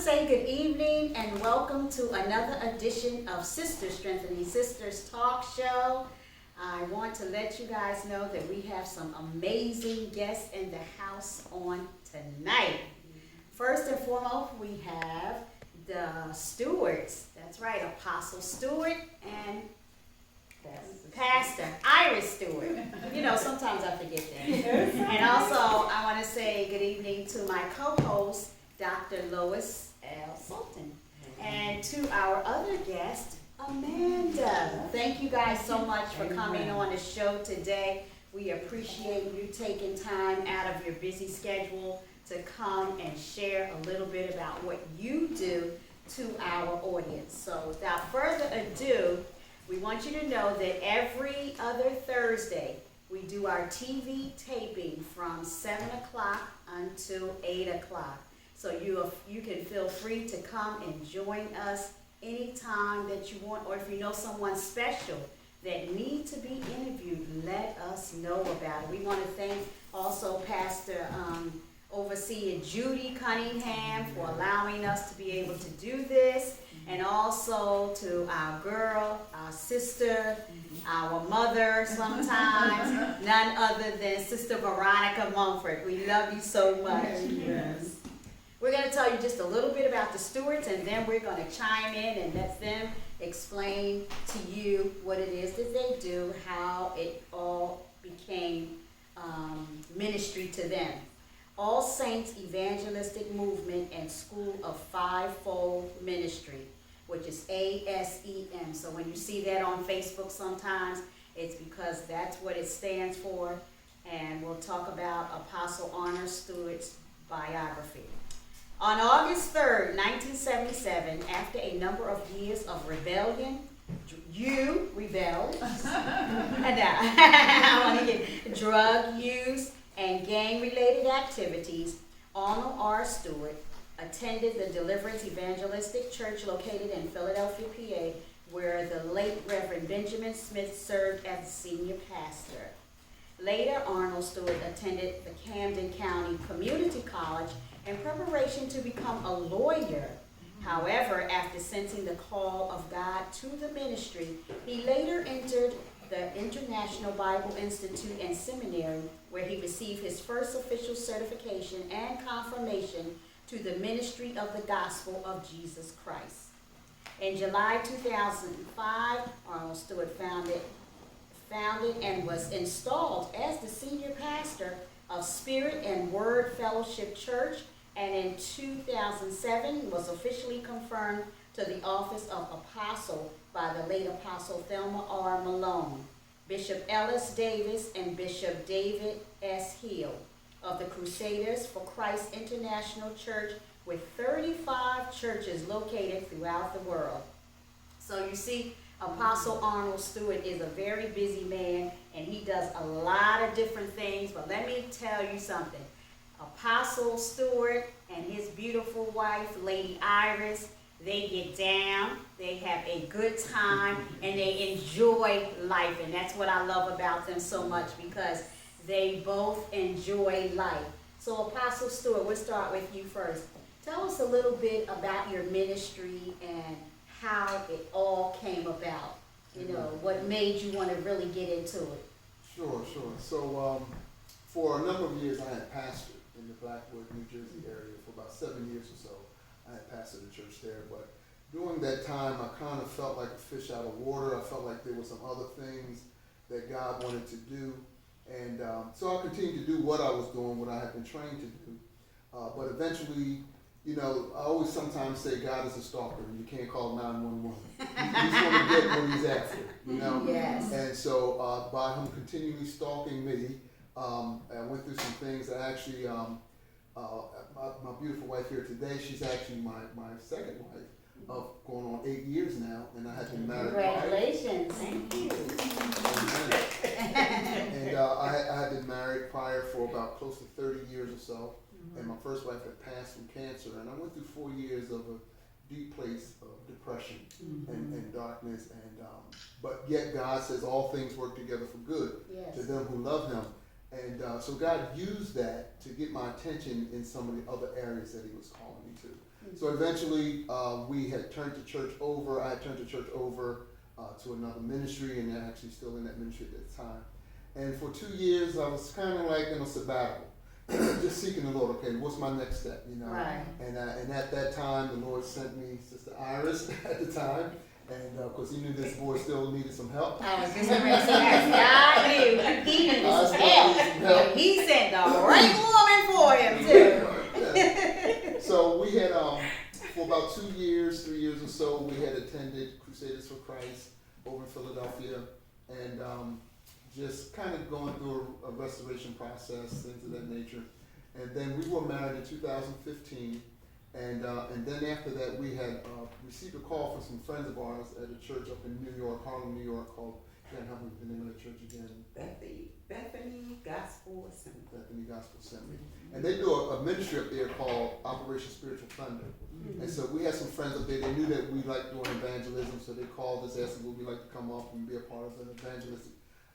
say good evening and welcome to another edition of Sister Strengthening Sisters Talk Show. I want to let you guys know that we have some amazing guests in the house on tonight. First and foremost, we have the Stewarts. That's right, Apostle Stewart and Pastor Iris Stewart. You know, sometimes I forget that. And also, I want to say good evening to my co-host, Dr. Lois L. Sultan. And to our other guest, Amanda. Thank you guys so much for coming on the show today. We appreciate you taking time out of your busy schedule to come and share a little bit about what you do to our audience. So without further ado, we want you to know that every other Thursday, we do our TV taping from 7 o'clock until 8 o'clock. So you can feel free to come and join us anytime that you want, or if you know someone special that need to be interviewed, let us know about it. We want to thank also Pastor Overseer Judy Cunningham for allowing us to be able to do this, and also to our girl, our sister, our mother sometimes, none other than Sister Veronica Mumford. We love you so much. Yes. We're going to tell you just a little bit about the Stewarts, and then we're going to chime in and let them explain to you what it is that they do, how it all became ministry to them. All Saints Evangelistic Movement and School of Fivefold Ministry, which is ASEM. So when you see that on Facebook sometimes, it's because that's what it stands for. And we'll talk about Apostle Arnold Stewart's biography. On August 3rd, 1977, after a number of years of rebellion, you rebelled, and I want to get drug use and gang-related activities. Arnold R. Stewart attended the Deliverance Evangelistic Church located in Philadelphia, PA, where the late Reverend Benjamin Smith served as senior pastor. Later, Arnold Stewart attended the Camden County Community College in preparation to become a lawyer. However, after sensing the call of God to the ministry, he later entered the International Bible Institute and Seminary, where he received his first official certification and confirmation to the ministry of the gospel of Jesus Christ. In July 2005, Arnold Stewart founded and was installed as the senior pastor of Spirit and Word Fellowship Church, and in 2007 was officially confirmed to the office of apostle by the late Apostle Thelma R. Malone, Bishop Ellis Davis, and Bishop David S. Hill of the Crusaders for Christ International Church, with 35 churches located throughout the world. So you see, Apostle Arnold Stewart is a very busy man, and he does a lot of different things. But let me tell you something. Apostle Stewart and his beautiful wife, Lady Iris, they get down, they have a good time, and they enjoy life. And that's what I love about them so much, because they both enjoy life. So Apostle Stewart, we'll start with you first. Tell us a little bit about your ministry and how it all came about. You know, what made you want to really get into it? Sure. So for a number of years, I had pastored in the Blackwood, New Jersey area for about 7 years or so. I had pastored the church there, but during that time, I kind of felt like a fish out of water. I felt like there were some other things that God wanted to do, and so I continued to do what I was doing, what I had been trained to do. But eventually, you know, I always sometimes say God is a stalker, and you can't call 911. He's going to get what he's after, you know? Yes. And so by him continually stalking me, I went through some things that actually, my beautiful wife here today, she's actually my second wife of going on 8 years now, and I had been married. Congratulations. Thank you. And I had been married prior for about close to 30 years or so. And my first wife had passed from cancer, and I went through 4 years of a deep place of depression and darkness, and but yet God says all things work together for good to them who love Him. And so God used that to get my attention in some of the other areas that he was calling me to. So eventually we had turned the church over. I had turned the church over to another ministry, and they're actually still in that ministry at that time. And for 2 years I was kind of like in a sabbatical. Just seeking the Lord. Okay, what's my next step? You know, Right. And at that time, the Lord sent me Sister Iris at the time, and of course, he knew this boy still needed some help. I was just going to say, God knew he needed some help. And he sent the right woman for him too. Yeah. So we had for about 2 years, 3 years or so, we had attended Crusaders for Christ over in Philadelphia, and just kind of going through a restoration process, things of that nature. And then we were married in 2015, and then after that we had received a call from some friends of ours at a church up in New York, Harlem, New York, called, can't help me with the name of the church again. Bethany Gospel Assembly. Bethany Gospel Assembly. And they do a ministry up there called Operation Spiritual Thunder. And so we had some friends up there. They knew that we liked doing evangelism, so they called us, asked would we like to come up and be a part of an evangelistic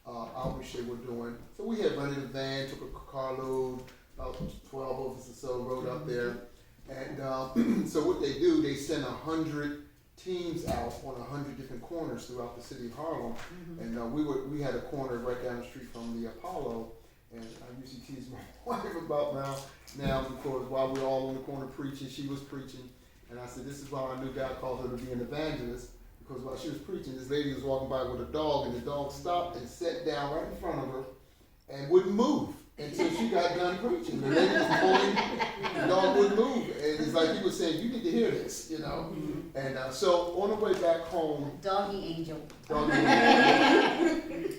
outreach they were doing. So we had rented a van, took a carload, about 12 of us or so, rode up there. And so what they do, they send 100 teams out on 100 different corners throughout the city of Harlem. And we had a corner right down the street from the Apollo. And I usually tease my wife about now because while we were all on the corner preaching, she was preaching. And I said, this is why I knew God called her to be an evangelist. Because while she was preaching, this lady was walking by with a dog, and the dog stopped and sat down right in front of her and wouldn't move until she got done preaching. The lady was pulling, the dog wouldn't move. And it's like he was saying, you need to hear this, you know. And so on the way back home. Doggy angel.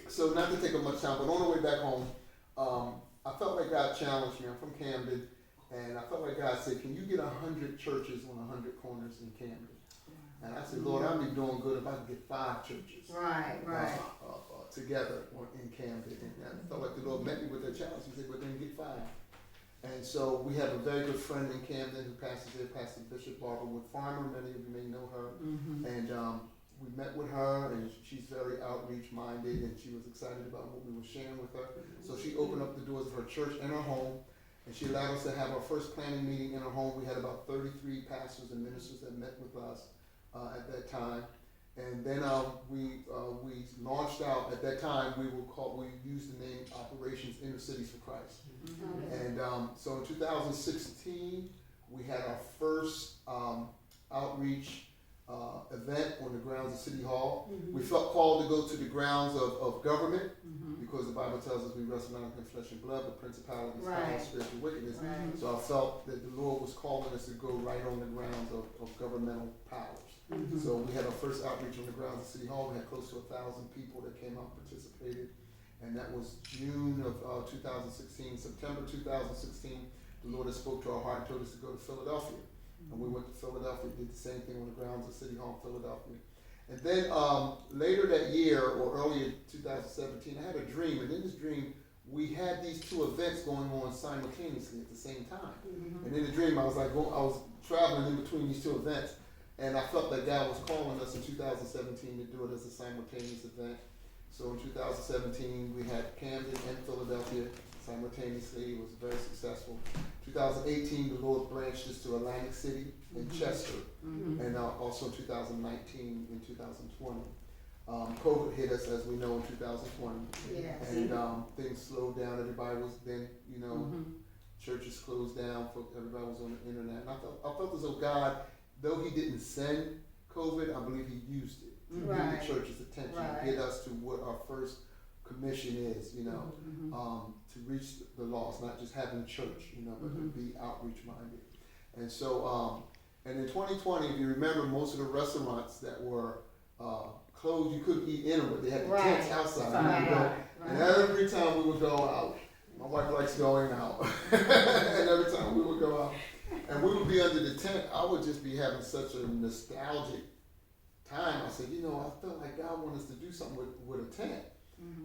So not to take up much time, but on the way back home, I felt like God challenged me. I'm from Camden, and I felt like God said, can you get 100 churches on 100 corners in Camden? And I said, Lord, I'd be doing good if I could get 5 churches. Right. Together in Camden. And I felt like the Lord met me with that challenge. He said, well, then get 5. And so we have a very good friend in Camden who pastors there, Pastor Bishop Barbara Wood Farmer. Many of you may know her. And we met with her, and she's very outreach minded, and she was excited about what we were sharing with her. So she opened up the doors of her church and her home, and she allowed us to have our first planning meeting in her home. We had about 33 pastors and ministers that met with us at that time. And then we launched out. At that time, we used the name Operations Inner Cities for Christ. And so in 2016, we had our first outreach event on the grounds of City Hall. We felt called to go to the grounds of government because the Bible tells us we wrestle not against flesh and blood, but principalities, powers, spiritual wickedness. So I felt that the Lord was calling us to go right on the grounds of governmental powers. So we had our first outreach on the grounds of City Hall. We had close to 1,000 people that came out and participated. And that was June of 2016. September 2016, the Lord had spoke to our heart and told us to go to Philadelphia. And we went to Philadelphia, did the same thing on the grounds of City Hall in Philadelphia. And then later that year, or early in 2017, I had a dream. And in this dream, we had these 2 events going on simultaneously at the same time. And in the dream, I was traveling in between these 2 events. And I felt that God was calling us in 2017 to do it as a simultaneous event. So in 2017, we had Camden and Philadelphia simultaneously. It was very successful. 2018, the Lord branched us to Atlantic City and Chester. And also 2019 and 2020. COVID hit us, as we know, in 2020. Yes. And things slowed down. Everybody was then, churches closed down. Everybody was on the internet. And I felt as though God, though he didn't send COVID, I believe he used it to get the church's attention, to get us to what our first commission is, to reach the lost, not just having church, but to be outreach minded. And so, and in 2020, if you remember, most of the restaurants that were closed, you couldn't eat in them, but they had the tents outside. And every time we would go out, my wife likes going out, and every time we would go out, and we would be under the tent, I would just be having such a nostalgic time. I said, I felt like God wanted us to do something with a tent.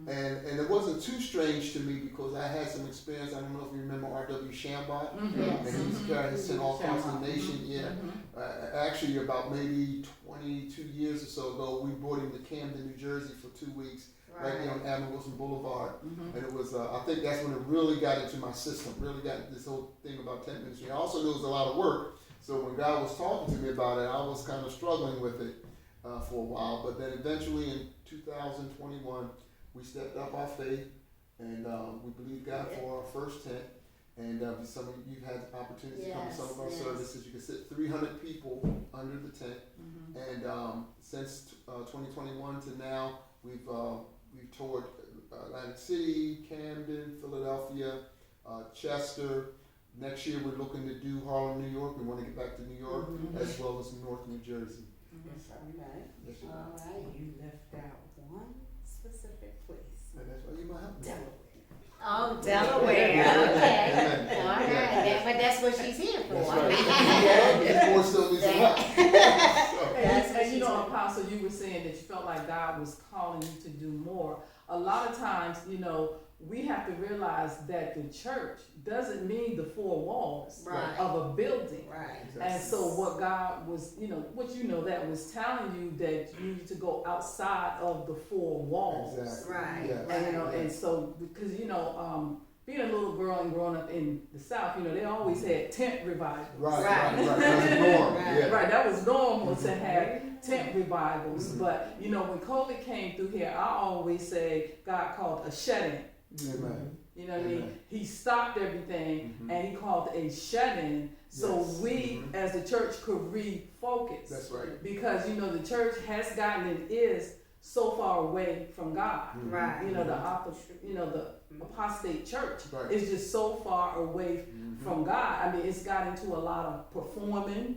And it wasn't too strange to me because I had some experience. I don't know if you remember R.W. Shambach. And he used to carry his tent all across the nation. Actually, about maybe 22 years or so ago, we brought him to Camden, New Jersey for 2 weeks. right there on Admiral Wilson Boulevard. And it was, I think that's when it really got into my system, really got this whole thing about tent ministry. I also knew it was a lot of work, so when God was talking to me about it, I was kind of struggling with it for a while. But then eventually in 2021, we stepped up our faith, and we believed God for our first tent. And some of you've had the opportunity to come to some of our services. You can sit 300 people under the tent. And since 2021 to now, we've toured Atlantic City, Camden, Philadelphia, Chester. Next year we're looking to do Harlem, New York. We want to get back to New York, as well as North New Jersey. That's all right. Yes, you All right, you left out one specific place. and that's why you might help me. Delaware. Oh, Delaware, okay. All right, but that's what she's here for. That's right. This board still needs some help. So, And you know, Apostle, you were saying that you felt like God was calling you to do more. A lot of times, you know, we have to realize that the church doesn't mean the four walls Right. of a building. Right. And so what God was, you know, that was telling you that you need to go outside of the four walls. Exactly. Right. Yes. And, you know, and so, because, you know, being a little girl and growing up in the South, you know, they always had tent revivals. Right. Right. That's the norm. Right. Yeah. Right, that was normal to have tent revivals. But, you know, when COVID came through here, I always say God called a shut-in. Amen. You know what I mean? Amen. He stopped everything and he called a shut-in so Yes. we as the church could refocus. That's right. Because, you know, the church has gotten and is so far away from God. Right. You know, the apostate church Right. is just so far away from God. I mean, it's got into a lot of performing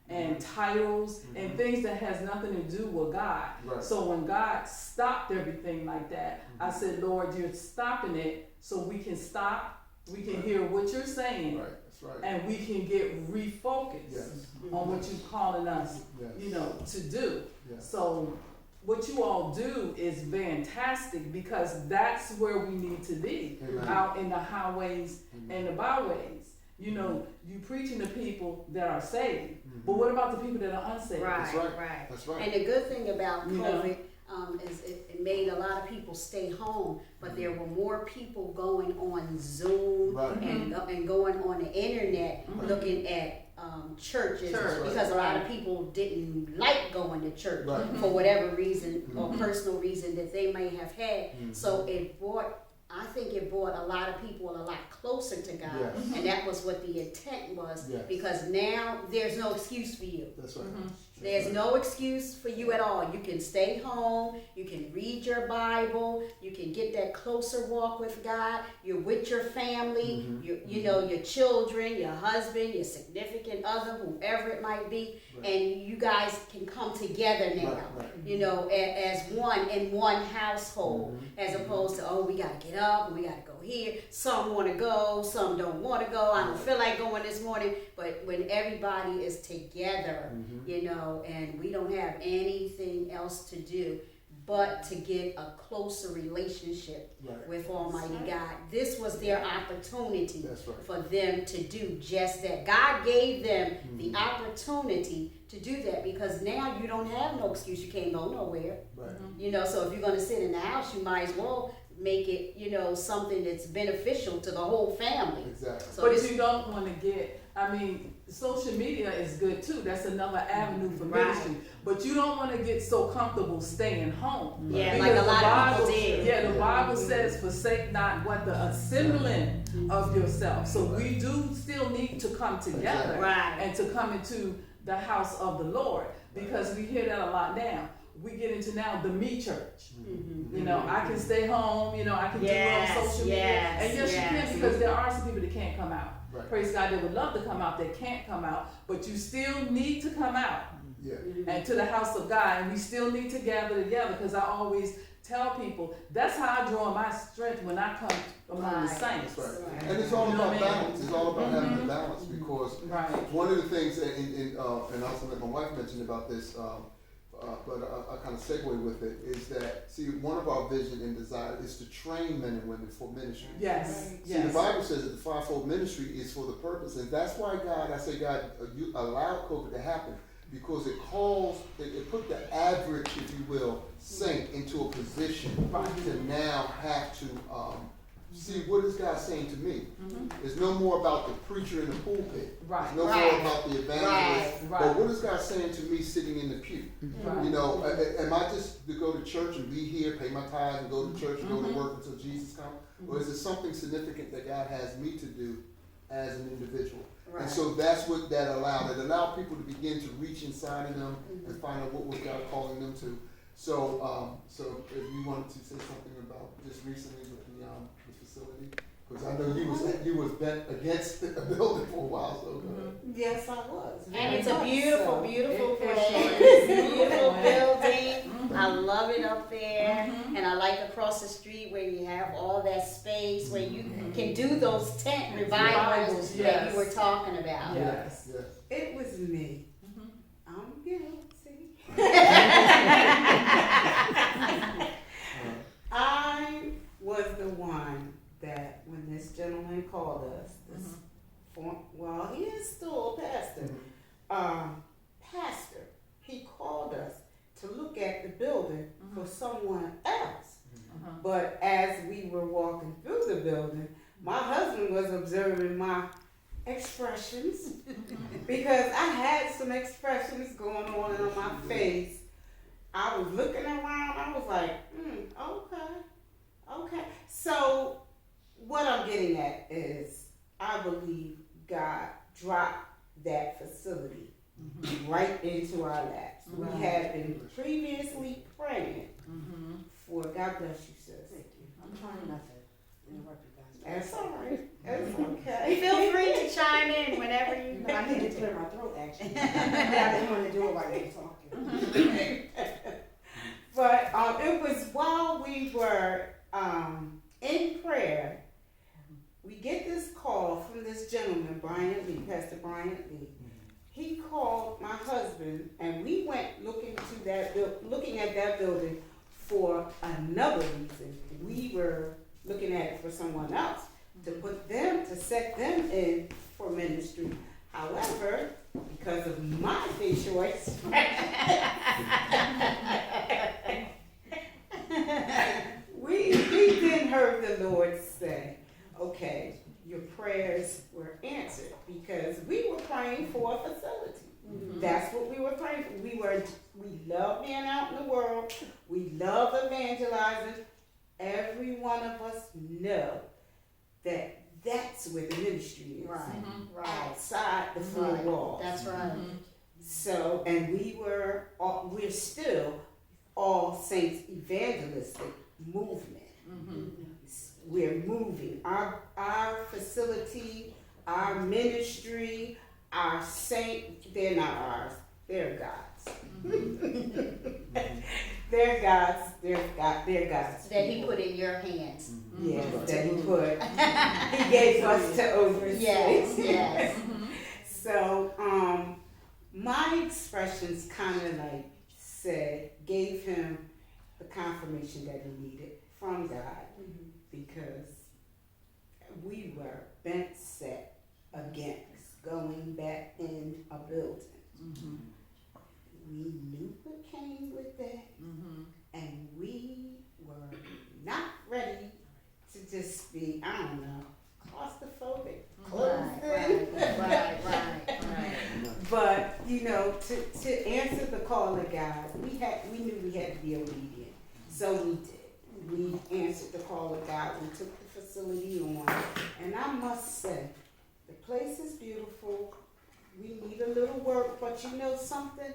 and titles and things that has nothing to do with God. Right. So when God stopped everything like that, I said, Lord, you're stopping it so we can stop, we can hear what you're saying, Right. That's right. and we can get refocused Yes. on what you're calling us, Yes. you know, to do. Yes. So what you all do is fantastic because that's where we need to be, Amen. out in the highways and the byways. You know, you preaching to people that are saved, but what about the people that are unsaved? Right, That's right. right. That's right. And the good thing about You know? COVID is it made a lot of people stay home, but there were more people going on Zoom Right. and going on the internet looking at churches Church, because a lot of people didn't like going to church Right. for whatever reason or personal reason that they may have had. So I think it brought a lot of people a lot closer to God, Yes. and that was what the intent was. Yes. Because now there's no excuse for you. That's right. There's no excuse for you at all. You can stay home, you can read your Bible, you can get that closer walk with God. You're with your family, you know, your children, your husband, your significant other, whoever it might be, Right. and you guys can come together now, Right. you know, as one in one household, as opposed to, oh, we gotta get up, and we gotta go here. Some wanna go, some don't wanna go. I don't feel like going this morning, but when everybody is together, you know, and we don't have anything else to do but to get a closer relationship Right. with Almighty God. This was their opportunity That's right. for them to do just that. God gave them the opportunity to do that because now you don't have no excuse. You can't go nowhere. Right. You know, so if you're going to sit in the house, you might as well make it, you know, something that's beneficial to the whole family. Exactly. So But this, you don't want to get, I mean, social media is good too. That's another avenue for Right. ministry. But you don't want to get so comfortable staying home. yeah, Because like a the lot of Bible, people did. Yeah, the Bible says, forsake not what the assembling of yourself. So we do still need to come together Right. and to come into the house of the Lord. Because we hear that a lot now. We get into now the me church. You know, I can stay home, you know, I can do it on social media. And yes, you can, because there are some people that can't come out. Right. Praise God, they would love to come out, they can't come out, but you still need to come out Yeah. and to the house of God, and we still need to gather together, because I always tell people, that's how I draw my strength when I come among the Right. saints. That's right. Right. And it's all You know about what I mean? balance. It's all about having the balance because Right. one of the things, and also that my wife mentioned about this, but I kind of segue with it, is that, see, one of our vision and desire is to train men and women for ministry. Yes, See, the yes. Bible says that the fivefold ministry is for the purpose, and that's why God, you allowed COVID to happen, because it put the average, if you will, saint into a position to now have to see what is God saying to me. It's no more about the preacher in the pulpit. Right. It's no more about the evangelist. Right. But what is God saying to me sitting in the pew? Right. You know, am I just to go to church and be here, pay my tithes and go to church and go to work until Jesus comes? Or is it something significant that God has me to do as an individual? Right. And so that's what that allowed. It allowed people to begin to reach inside of them and find out what was God calling them to. So, so if you wanted to say something about just recently with the facility, because I know you was bent against a building for a while. So, Yes, I was. And it's Very a much beautiful, so. beautiful It place, is. beautiful building. I love it up there, and I like across the street where you have all that space where you can do those tent revivals that you were talking about. Yes. yes. It was me. I'm guilty. I was the one that when this gentleman called us, this well, he is still a pastor, he called us to look at the building for someone else. But as we were walking through the building, my husband was observing my expressions because I had some expressions going on my face. I was looking around, I was like, okay. So what I'm getting at is I believe God dropped that facility right into our laps. Right. We had been previously praying for, God bless you, sis. Thank you. I'm trying not to interrupt you guys. That's all right. That's okay. Feel free to chime in whenever you No, I need to clear my throat, actually. I didn't want to do it while you were talking. But it was while we were in prayer, we get this call from this gentleman, Pastor Brian Lee. He called my husband, and we went looking at that building for another reason. We were looking at it for someone else to set them in for ministry. However, because of my facial expression, we then heard the Lord say, okay, your prayers were answered because we were praying for a facility. That's what we were praying for. We love being out in the world. We love evangelizing. Every one of us know that that's where the ministry is. right. Outside the four walls. That's right. So, and we're still All Saints evangelistic movement. We're moving. Our facility, our ministry, our saint, they're not ours, they're God's. They're God's, they're God's. That he put in your hands. Yes, that he gave us to oversee. Yes. So, my expressions kind of like gave him the confirmation that he needed from God because we were bent set against going back in a building. We knew what came with that, and we were not ready to just be, I don't know, claustrophobic. Right. But you know, to answer the call of God, we knew we had to be obedient, so we did. We answered the call of God. We took the facility on, and I must say, the place is beautiful. We need a little work, but you know something?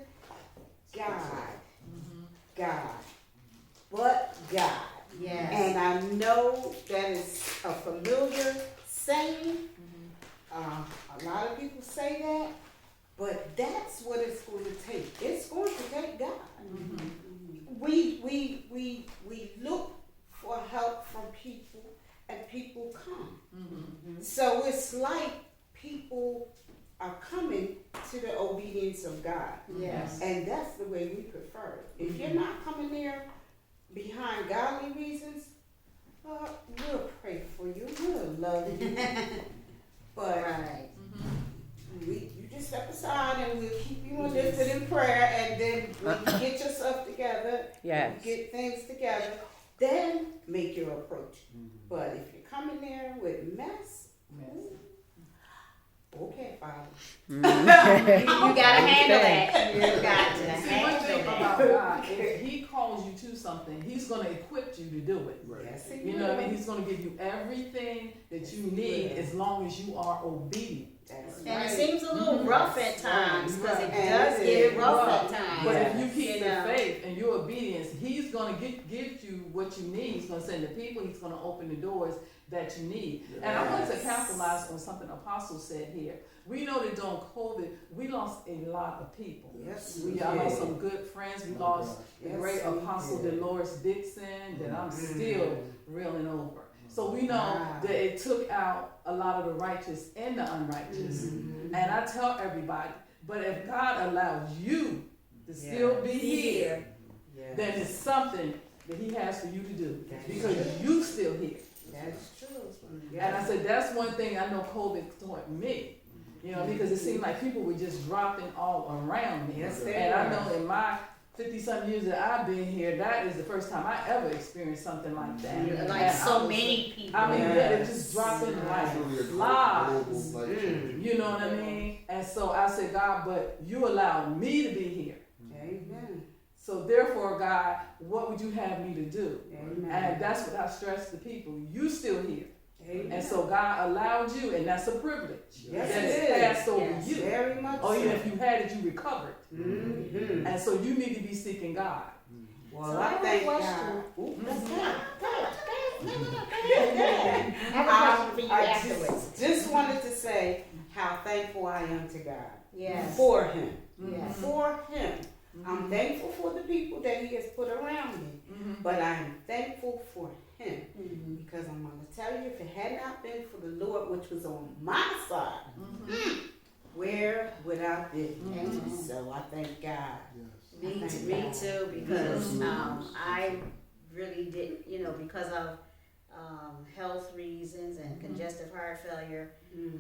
But God. Yes. And I know that is a familiar saying. A lot of people say that, but that's what it's going to take. It's going to take God. We look for help from people, and people come. So it's like people are coming to the obedience of God. Yes. And that's the way we prefer it. If you're not coming there behind godly reasons, we'll pray for you, we'll love you. But Right. you just step aside and we'll keep you lifted in prayer, and then when you get yourself together, Yes. get things together, then make your approach. But if you're coming there with mess, okay, Father. You gotta handle that. You got to See, one thing handle about that. God, if He calls you to something, He's going to equip you to do it. Right. Yes, he You know what I will. mean? He's going to give you everything that you need as long as you are obedient. That's And it right. seems a little rough at times, because it Right. does And get it rough is. at times. But if Yes. you keep You the know. faith and your obedience, He's going to give you what you need. He's going to send the people. He's going to open the doors that you need. And I want to capitalize on something Apostle said here. We know that during COVID, we lost a lot of people. Yes, We we lost did. some good friends. We Oh, lost gosh. the Yes, great we Apostle did. Dolores Dixon that I'm still reeling over. So we know Wow. that it took out a lot of the righteous and the unrighteous. Mhm. And I tell everybody, but if God allows you to still be here, Yes. then it's something that He has for you to do That's because true. you still here. That's true. And I said that's one thing I know COVID taught me. You know, because it seemed like people were just dropping all around me. Yes, they And I were. know in my 50-some years that I've been here, that is the first time I ever experienced something like that. Like And so I was- many people. I mean, Yes. yeah, they're just dropping Truly a like global flies. life changer. You know what I mean? And so I said, God, but you allowed me to be here. Amen. So therefore, God, what would you have me to do? Amen. And that's what I stress to people. You still here. Amen. And so God allowed you, and that's a privilege. Yes, that it it's is. passed over Yes. you. Very much Or so. even if you had it, you recovered. Mhm. And so you need to be seeking God. Well, So I I have a thank question. God. Ooh, Let's that's go. good. No, I have a question for you I afterwards. just wanted to say how thankful I am to God. Yes. For Him. Yes. For Him. I'm thankful for the people that He has put around me, but I am thankful for Him. Mhm. Because I'm going to tell you, if it had not been for the Lord, which was on my side, where would I be? Amen. So I thank God. Yes. Me too, because I really didn't, because of health reasons and congestive heart failure,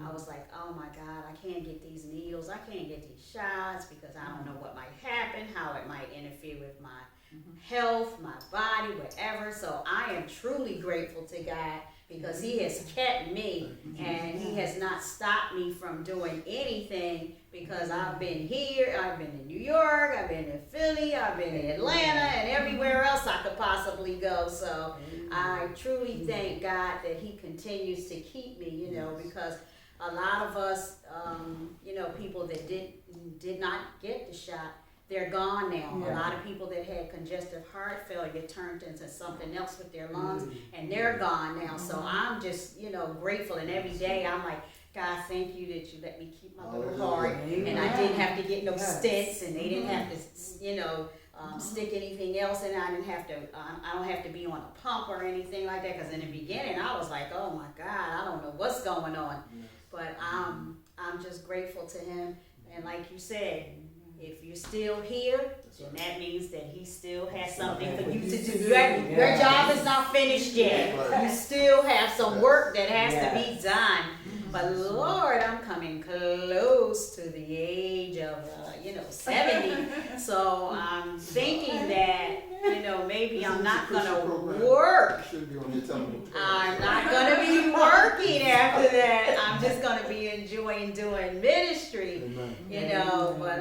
I was like, oh my God, I can't get these needles, I can't get these shots because I don't know what might happen, how it might interfere with my health, my body, whatever. So I am truly grateful to God because He has kept me and He has not stopped me from doing anything because I've been here, I've been in New York, I've been in Philly, I've been in Atlanta, and everywhere else I could possibly go. So I truly thank God that He continues to keep me, because a lot of us, people that did not get the shot, they're gone now. A Yeah. lot of people that had congestive heart failure turned into something else with their lungs, and they're gone now. So I'm just, grateful, and every day I'm like, God, thank you that you let me keep my little heart, and I didn't have to get no stents, and they didn't have to, stick anything else in. I didn't have to. I don't have to be on a pump or anything like that. Because in the beginning, I was like, oh my God, I don't know what's going on. But I'm just grateful to Him, and like you said, if you're still here, then that means that He still has something for you to do. Your job is not finished yet. Right. You still have some work that has to Yes. be done. But Lord, I'm coming close to the age of, 70. So I'm thinking that, maybe I'm not going to work. Shouldn't be on your telephone. I'm not going to be working after that. I'm just going to be enjoying doing ministry, Amen. but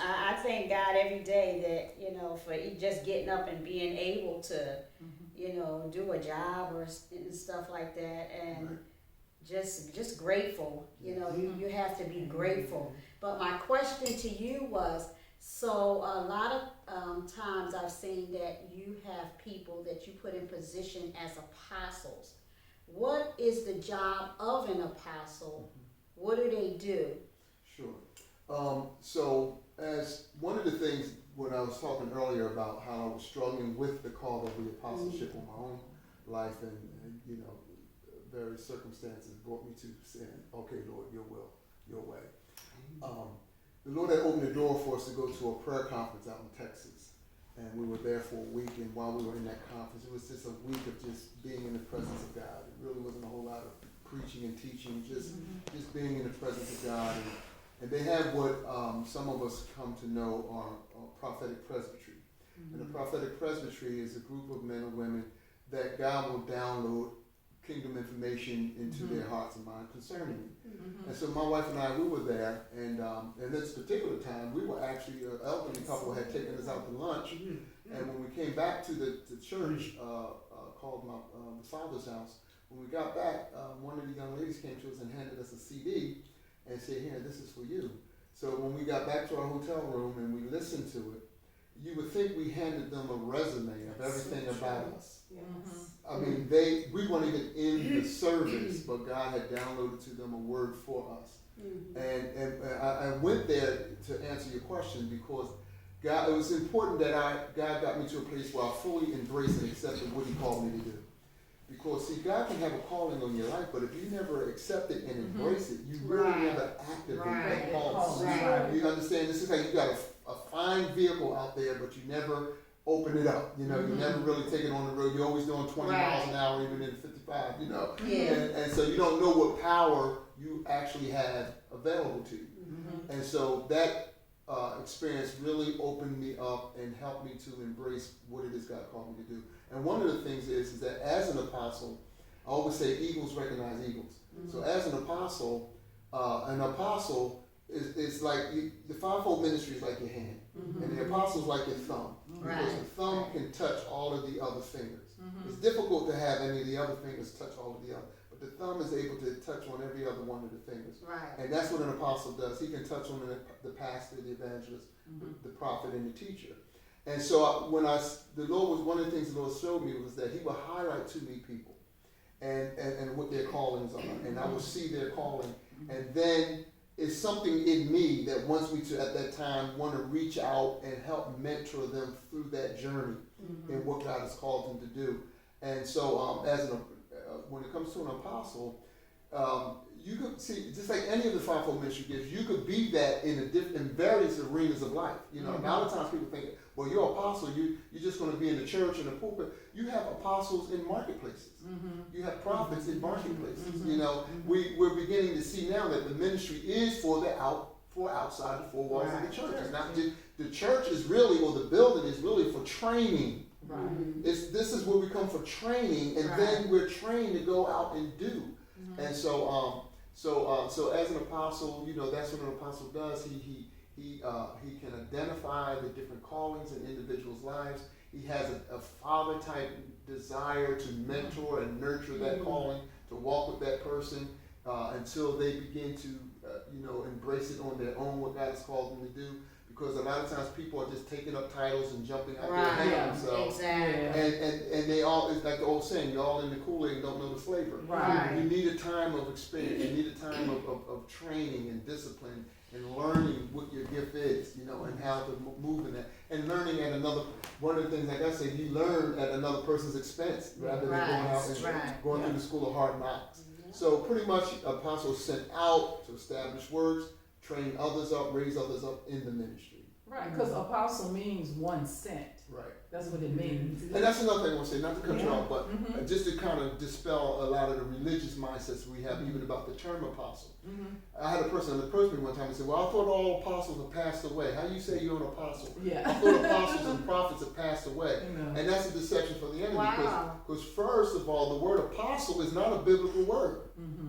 I thank God every day that, for just getting up and being able to, do a job or and stuff like that. And just grateful, you have to be grateful. But my question to you was, so a lot of times I've seen that you have people that you put in position as apostles. What is the job of an apostle? What do they do? Sure. So as one of the things when I was talking earlier about how I was struggling with the call of the apostleship on my own life, and various circumstances brought me to saying, okay, Lord, your will, your way. The Lord had opened the door for us to go to a prayer conference out in Texas, and we were there for a week, and while we were in that conference, it was just a week of just being in the presence of God. It really wasn't a whole lot of preaching and teaching, just being in the presence of God. And they have what some of us come to know are prophetic presbytery. And the prophetic presbytery is a group of men and women that God will download kingdom information into their hearts and minds concerning me. And so my wife and I, we were there, and in this particular time, we were actually, an elderly couple had taken us out to lunch, and when we came back to the church, called the Father's house, when we got back, one of the young ladies came to us and handed us a CD and said, here, this is for you. So when we got back to our hotel room and we listened to it, you would think we handed them a resume of everything about us. Yes. I mean, we weren't even in the service, but God had downloaded to them a word for us. And I went there to answer your question because God, it was important that God got me to a place where I fully embraced and accepted what He called me to do. Because, see, God can have a calling on your life, but if you never accept it and embrace it, you really never activate that calling. Right. You understand? This is like you got a fine vehicle out there, but you never open it up. You know, you never really take it on the road. You're always doing 20 miles an hour, even in 55, you know. Yeah. And so you don't know what power you actually have available to you. And so that experience really opened me up and helped me to embrace what it is God called me to do. And one of the things is that as an apostle, I always say eagles recognize eagles. So as an apostle is like the fivefold ministry is like your hand, and the apostle is like your thumb, because the thumb can touch all of the other fingers. It's difficult to have any of the other fingers touch all of the other, but the thumb is able to touch on every other one of the fingers. And that's what an apostle does. He can touch on the pastor, the evangelist, the prophet, and the teacher. And so one of the things the Lord showed me was that He would highlight to me people and what their callings are, and I would see their calling, and then it's something in me that wants me to, at that time, want to reach out and help mentor them through that journey in what God has called them to do. And so, when it comes to an apostle, you could see, just like any of the fivefold ministry gifts, you could be that in various arenas of life. You know, a lot of times people think, well, you're an apostle, you're just going to be in the church and the pulpit. You have apostles in marketplaces. You have prophets in marketplaces. You know, we're beginning to see now that the ministry is for outside the four walls of the church. It's not just, the church is really, or the building is really for training. This is where we come for training, and then we're trained to go out and do. And so as an apostle, you know, that's what an apostle does. He can identify the different callings in individuals' lives. He has a father-type desire to mentor and nurture that calling, to walk with that person until they begin to, embrace it on their own, what God has called them to do. Because a lot of times people are just taking up titles and jumping out there and hanging themselves. And they all, it's like the old saying, you're all in the Kool-Aid and don't know the flavor. You need a time of experience. You need a time of training and discipline and learning what your gift is, you know, and how to move in that. And learning at one of the things, like I said, you learn at another person's expense rather than going out and going through the school of hard knocks. So pretty much apostles sent out to establish works, train others up, raise others up in the ministry. Right, because apostle means one sent. Right. That's what it means. And that's another thing I want to say, not to cut you off, but just to kind of dispel a lot of the religious mindsets we have even about the term apostle. I had a person approach me one time and said, well, I thought all apostles have passed away. How do you say you're an apostle? I thought apostles and prophets have passed away. And that's a deception for the enemy. Because first of all, the word apostle is not a biblical word.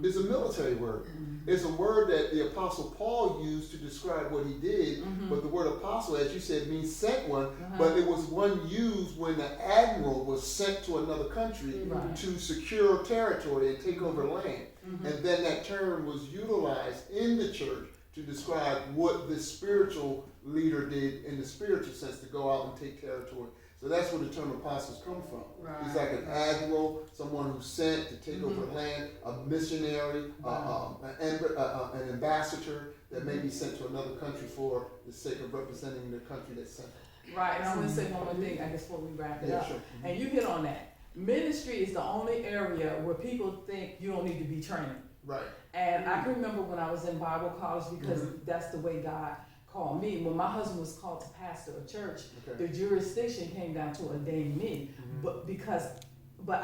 It's a military word. It's a word that the apostle Paul used to describe what he did. But the word apostle, as you said, means sent one. But it was one used when the admiral was sent to another country to secure territory and take over land. And then that term was utilized in the church to describe what the spiritual leader did in the spiritual sense, to go out and take territory. So that's where the term apostles come from. He's like an admiral, someone who's sent to take over land, a missionary, an ambassador that may be sent to another country for the sake of representing the country that's sent. Right, and I want to say one more thing, I guess, before we wrap it up. Sure. And you hit on that. Ministry is the only area where people think you don't need to be trained. Right. And I can remember when I was in Bible college, because that's the way God called me. When my husband was called to pastor a church, the jurisdiction came down to ordain me, but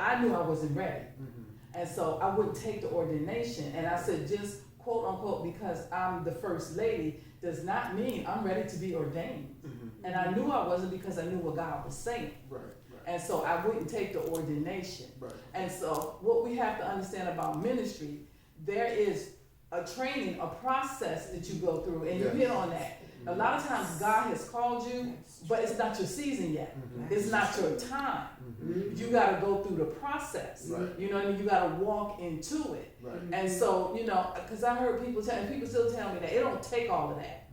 I knew I wasn't ready. And so I wouldn't take the ordination. And I said, just quote unquote, because I'm the first lady, does not mean I'm ready to be ordained. And I knew I wasn't because I knew what God was saying. Right. And so I wouldn't take the ordination. Right. And so what we have to understand about ministry, there is a training, a process that you go through, and you Yes. hit on that. A lot of times God has called you, but it's not your season yet. It's not your time. You gotta go through the process. Right. You know what I mean? You gotta walk into it. Right. And so, you know, because I heard people tell, and people still tell me that it don't take all of that.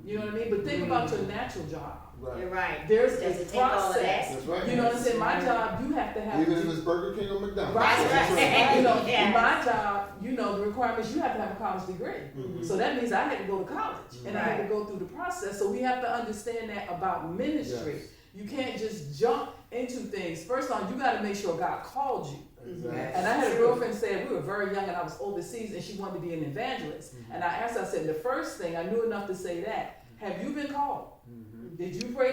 You know what I mean? But think about your natural job. Right. You're right. There's Does a it take all of that? process. That's right. You know what I'm saying? My job, you have to have. Even if it's Burger King or McDonald's. Right. That's right. You know, Yes. my job, you know, the requirements, you have to have a college degree. So that means I had to go to college and I had to Right. go through the process. So we have to understand that about ministry. Yes. You can't just jump into things. First on, you got to make sure God called you. Exactly. And I had a girlfriend say we were very young and I was overseas and she wanted to be an evangelist. And I asked her, I said, the first thing, I knew enough to say that, have you been called? Did you pray